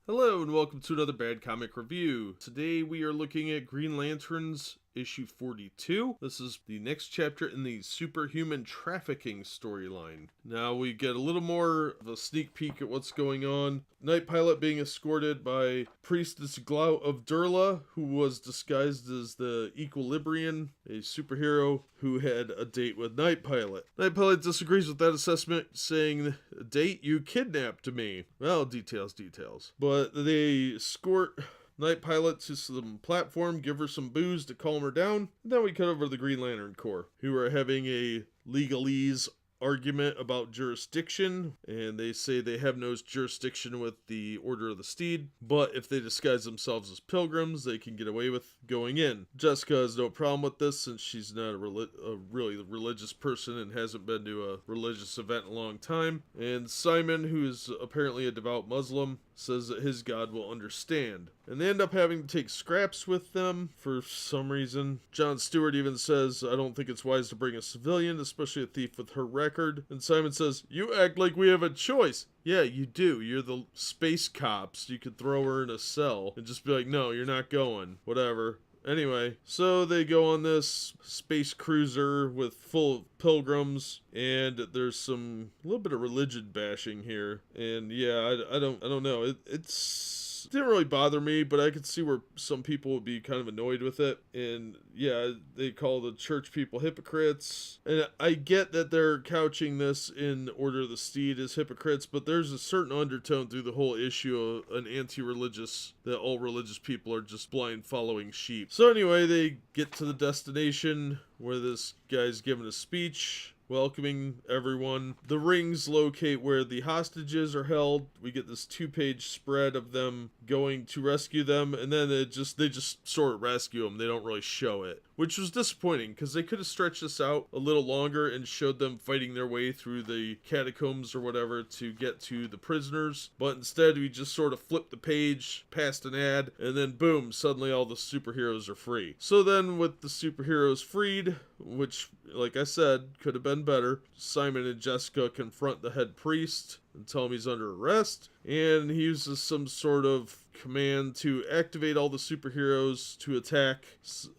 Hello and welcome to another Bad Comic Review. Today we are looking at Green Lanterns issue 42. This is the next chapter in the Superhuman Trafficking storyline. Now we get a little more of a sneak peek at what's going on. Night Pilot being escorted by Priestess Glout of Durla, who was disguised as the Equilibrian, a superhero who had a date with Night Pilot. Night Pilot disagrees with that assessment, saying, "Date? You kidnapped me." Well, details. But they escort Night Pilot to some platform, give her some booze to calm her down, and then we cut over to the Green Lantern Corps, who are having a legalese argument about jurisdiction, and they say they have no jurisdiction with the Order of the Steed, but if they disguise themselves as pilgrims, they can get away with going in. Jessica has no problem with this since she's not a really religious person and hasn't been to a religious event in a long time. And Simon, who's apparently a devout Muslim, says that his God will understand. And they end up having to take Scraps with them for some reason. John Stewart even says, "I don't think it's wise to bring a civilian, especially a thief with her record." And Simon says, "You act like we have a choice." Yeah, you do. You're the space cops. You could throw her in a cell and just be like, "No, you're not going." Whatever. Anyway, so they go on this space cruiser with full of pilgrims, and there's a little bit of religion bashing here. And yeah, I don't know. It didn't really bother me, but I could see where some people would be kind of annoyed with it. And yeah, they call the church people hypocrites. And I get that they're couching this in Order of the Steed as hypocrites, but there's a certain undertone through the whole issue of an anti-religious, that all religious people are just blind following sheep. So anyway, they get to the destination where this guy's giving a speech welcoming everyone. The rings locate where the hostages are held. We get this 2-page spread of them going to rescue them, and then they just sort of rescue them. They don't really show it, which was disappointing because they could have stretched this out a little longer and showed them fighting their way through the catacombs or whatever to get to the prisoners. But instead, we just sort of flipped the page past an ad, and then boom, suddenly all the superheroes are free. So then with the superheroes freed, which, like I said, could have been better, Simon and Jessica confront the head priest and tell him he's under arrest, and he uses some sort of command to activate all the superheroes to attack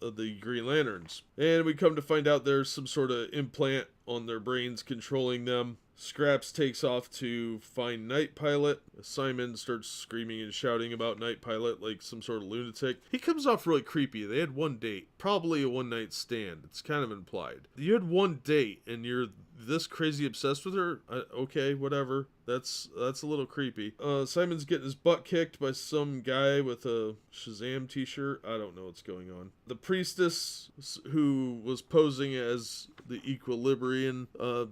the Green Lanterns. And we come to find out there's some sort of implant on their brains controlling them. Scraps takes off to find Night Pilot. Simon starts screaming and shouting about Night Pilot like some sort of lunatic. He comes off really creepy. They had one date, probably a one-night stand. It's kind of implied. You had one date and you're this crazy obsessed with her? Okay, whatever. That's a little creepy. Simon's getting his butt kicked by some guy with a Shazam t-shirt. I don't know what's going on. The priestess, who was posing as the Equilibrian,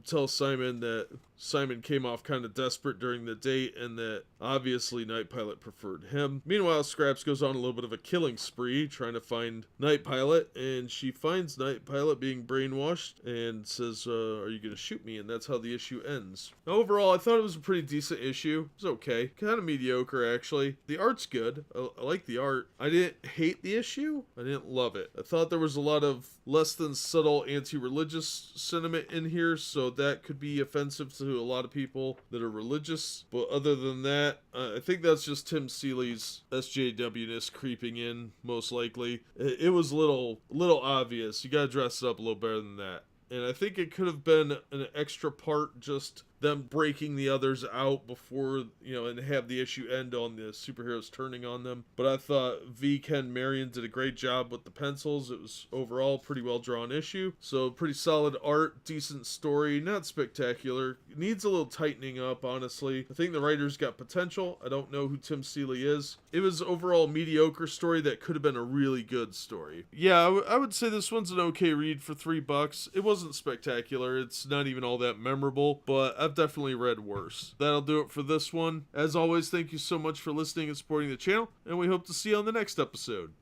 tells Simon that Simon came off kind of desperate during the date and that obviously Night Pilot preferred him. Meanwhile, Scraps goes on a little bit of a killing spree trying to find Night Pilot, and she finds Night Pilot being brainwashed and says, "Are you going to shoot me?" And that's how the issue ends. Now, overall, I thought it was a pretty decent issue. It was okay. Kind of mediocre, actually. The art's good. I like the art. I didn't hate the issue. I didn't love it. I thought there was a lot of less than subtle anti-religious sentiment in here, so that could be offensive to a lot of people that are religious. But other than that, I think that's just Tim Seeley's SJW-ness creeping in, most likely. It was a little obvious. You gotta dress it up a little better than that. And I think it could have been an extra part, just them breaking the others out before, and have the issue end on the superheroes turning on them. But I thought V. Ken Marion did a great job with the pencils. It was overall a pretty well drawn issue. So pretty solid art, decent story, not spectacular. It needs a little tightening up, honestly. I think the writer's got potential. I don't know who Tim Seeley is. It was overall a mediocre story that could have been a really good story. Yeah, I would say this one's an okay read for $3. It wasn't spectacular. It's not even all that memorable, but I've definitely read worse. That'll do it for this one. As always, thank you so much for listening and supporting the channel, and we hope to see you on the next episode.